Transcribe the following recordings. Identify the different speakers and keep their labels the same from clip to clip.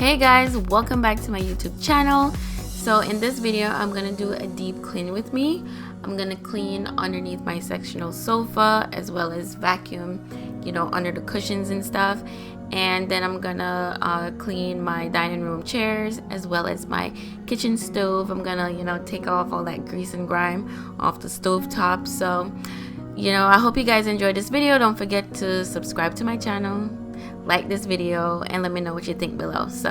Speaker 1: Hey guys, welcome back to my YouTube channel. So in this video I'm gonna do a deep clean with me. I'm gonna clean underneath my sectional sofa as well as vacuum, under the cushions and stuff. And then I'm gonna clean my dining room chairs as well as my kitchen stove. I'm gonna take off all that grease and grime off the stove top. So I hope you guys enjoyed this video. Don't forget to subscribe to my channel, like this video, and let me know what you think below. So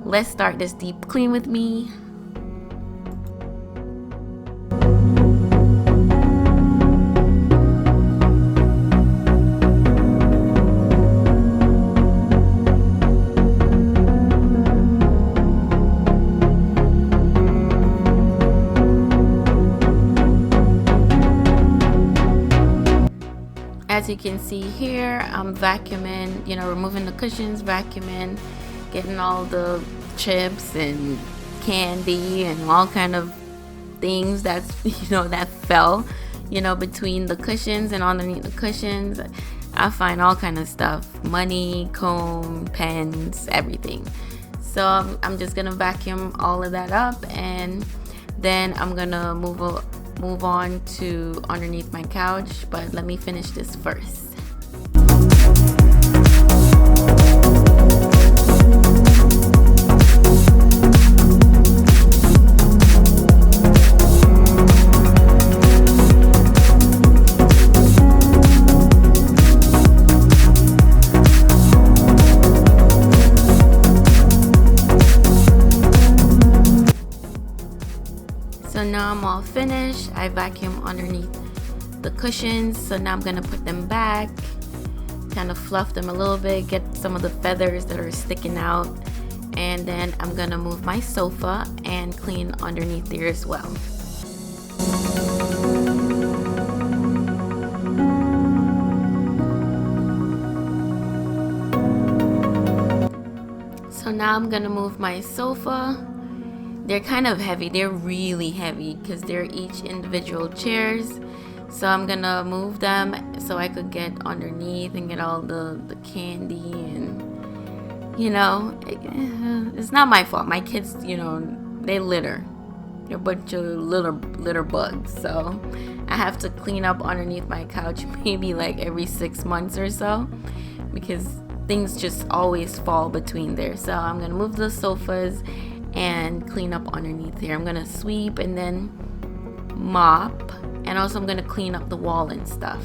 Speaker 1: let's start this deep clean with me. As you can see here, I'm vacuuming, removing the cushions, vacuuming, getting all the chips and candy and all kind of things that's, that fell, between the cushions and underneath the cushions. I find all kind of stuff, money, comb, pens, everything. So I'm just gonna vacuum all of that up, and then I'm gonna move on to underneath my couch, but let me finish this first. So now I'm all finished. I vacuum underneath the cushions. So now I'm gonna put them back, kind of fluff them a little bit, get some of the feathers that are sticking out, and then I'm gonna move my sofa and clean underneath there as well. So now I'm gonna move my sofa. They're kind of heavy. They're really heavy because they're each individual chairs. So I'm gonna move them so I could get underneath and get all the candy, and it's not my fault. My kids, they litter. They're a bunch of litter bugs. So I have to clean up underneath my couch maybe like every 6 months or so, because things just always fall between there. So I'm gonna move the sofas and clean up underneath here. I'm gonna sweep and then mop, and also I'm gonna clean up the wall and stuff.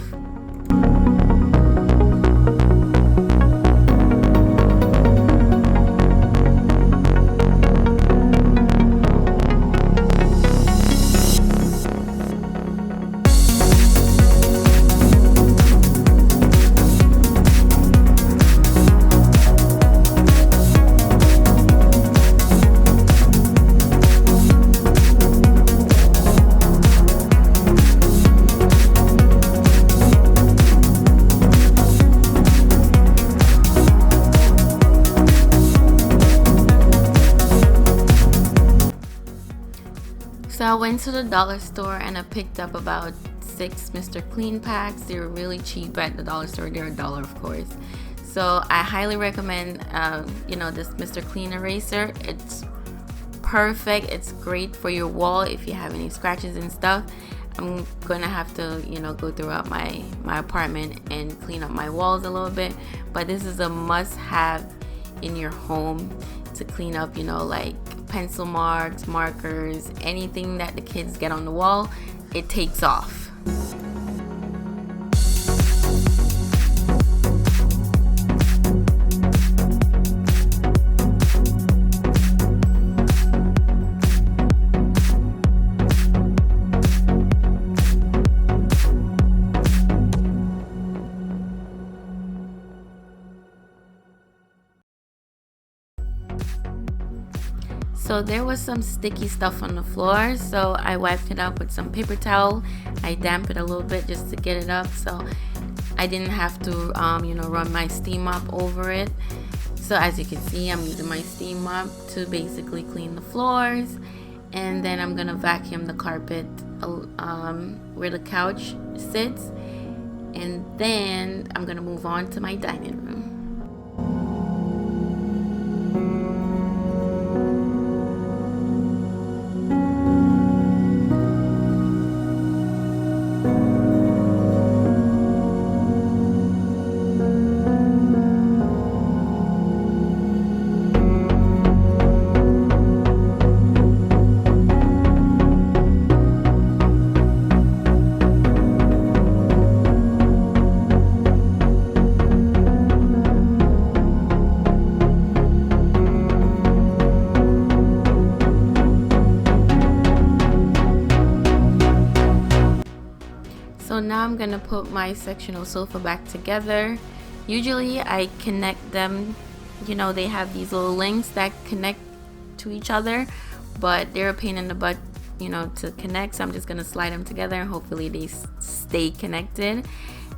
Speaker 1: So I went to the dollar store and I picked up about 6 Mr. Clean packs. They were really cheap at the dollar store. They're $1, of course. So I highly recommend, this Mr. Clean eraser. It's perfect. It's great for your wall if you have any scratches and stuff. I'm gonna have to, go throughout my apartment and clean up my walls a little bit. But this is a must-have in your home to clean up, like pencil marks, markers, anything that the kids get on the wall, it takes off. So there was some sticky stuff on the floor, so I wiped it up with some paper towel. I damped it a little bit just to get it up, so I didn't have to run my steam mop over it. So as you can see, I'm using my steam mop to basically clean the floors, and then I'm gonna vacuum the carpet where the couch sits, and then I'm gonna move on to my dining room. now I'm gonna put my sectional sofa back together. Usually I connect them, you know, they have these little links that connect to each other, but they're a pain in the butt, you know, to connect. So I'm just gonna slide them together and hopefully they stay connected.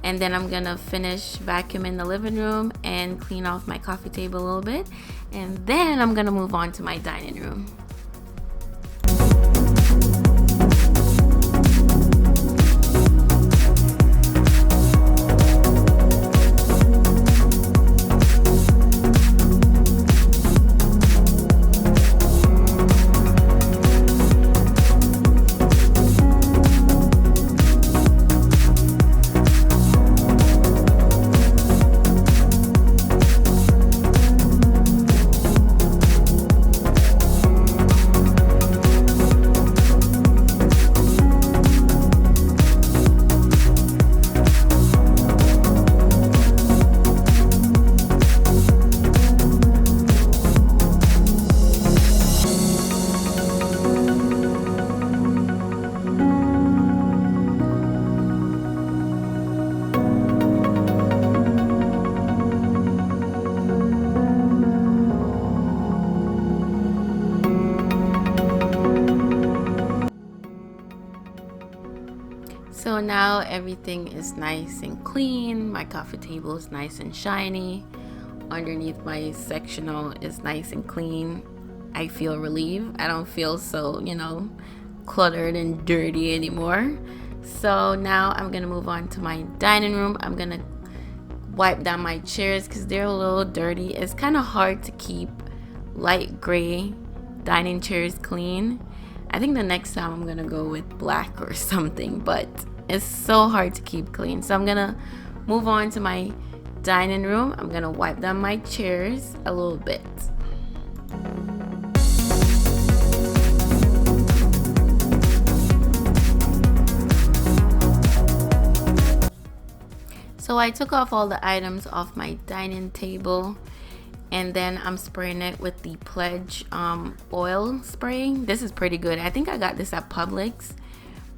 Speaker 1: And then I'm gonna finish vacuuming the living room and clean off my coffee table a little bit. And then I'm gonna move on to my dining room. So now everything is nice and clean. My coffee table is nice and shiny. Underneath my sectional is nice and clean. I feel relieved. I don't feel so, you know, cluttered and dirty anymore. So now I'm gonna move on to my dining room. I'm gonna wipe down my chairs because they're a little dirty. It's kind of hard to keep light gray dining chairs clean. I think the next time I'm gonna go with black or something, but it's so hard to keep clean. So I'm gonna move on to my dining room. I'm gonna wipe down my chairs a little bit. So I took off all the items off my dining table, and then I'm spraying it with the Pledge oil spray. This is pretty good. I think I got this at Publix,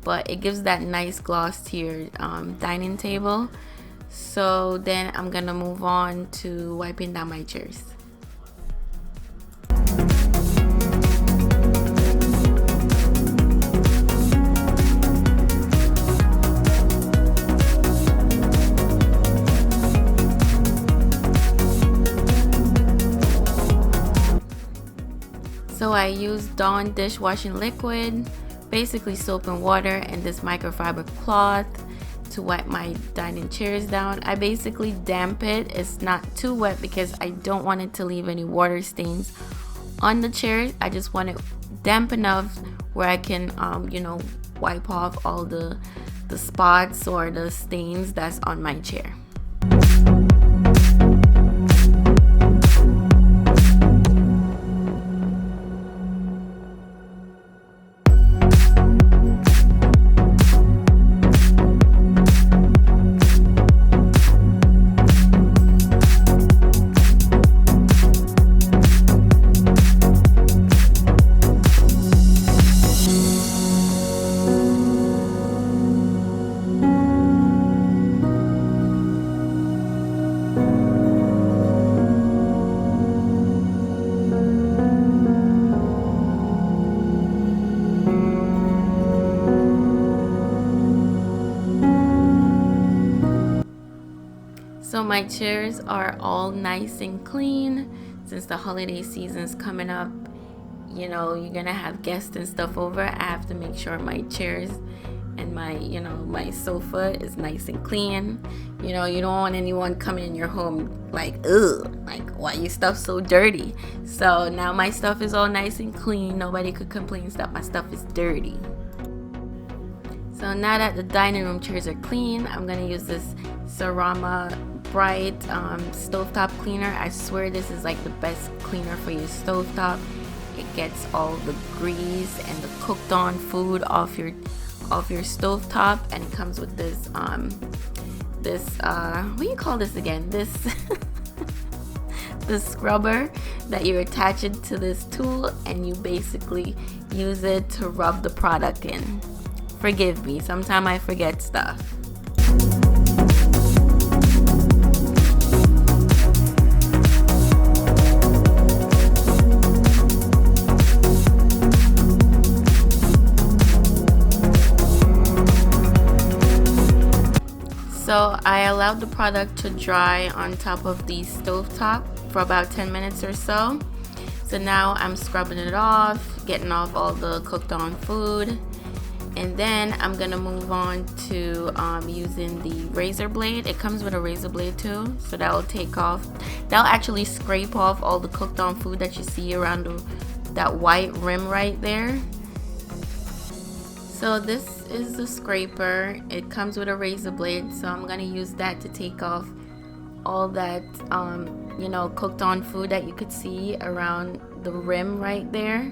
Speaker 1: but it gives that nice gloss to your dining table. So then I'm gonna move on to wiping down my chairs. So I use Dawn dishwashing liquid, basically soap and water, and this microfiber cloth to wipe my dining chairs down. I basically damp it. It's not too wet because I don't want it to leave any water stains on the chairs. I just want it damp enough where I can you know, wipe off all the spots or the stains that's on my chair. So my chairs are all nice and clean. Since the holiday season's coming up, you know, you're gonna have guests and stuff over. I have to make sure my chairs and my, you know, my sofa is nice and clean. You know, you don't want anyone coming in your home like, ugh, like, why your stuff so dirty? So now my stuff is all nice and clean. Nobody could complain that my stuff is dirty. So now that the dining room chairs are clean, I'm gonna use this Cerama Bright stovetop cleaner. I swear this is like the best cleaner for your stovetop. It gets all the grease and the cooked on food off your stovetop, and it comes with this what do you call this again? This the scrubber that you attach it to this tool, and you basically use it to rub the product in. Forgive me, sometimes I forget stuff. I allowed the product to dry on top of the stovetop for about 10 minutes or so. So now I'm scrubbing it off, getting off all the cooked on food. And then I'm gonna move on to using the razor blade. It comes with a razor blade too, so that'll actually scrape off all the cooked on food that you see around that white rim right there. So this is the scraper. It comes with a razor blade, so I'm gonna use that to take off all that cooked on food that you could see around the rim right there.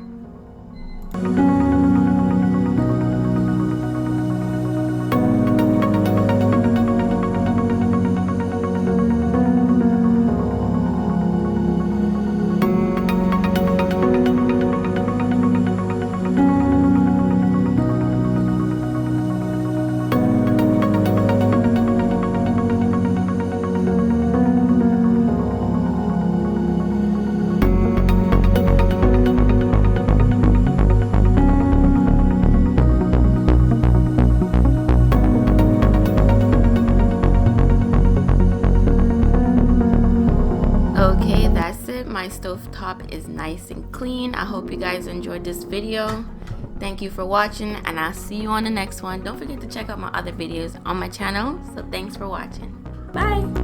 Speaker 1: Okay, that's it. My stovetop is nice and clean. I hope you guys enjoyed this video. Thank you for watching, and I'll see you on the next one. Don't forget to check out my other videos on my channel. So thanks for watching. Bye.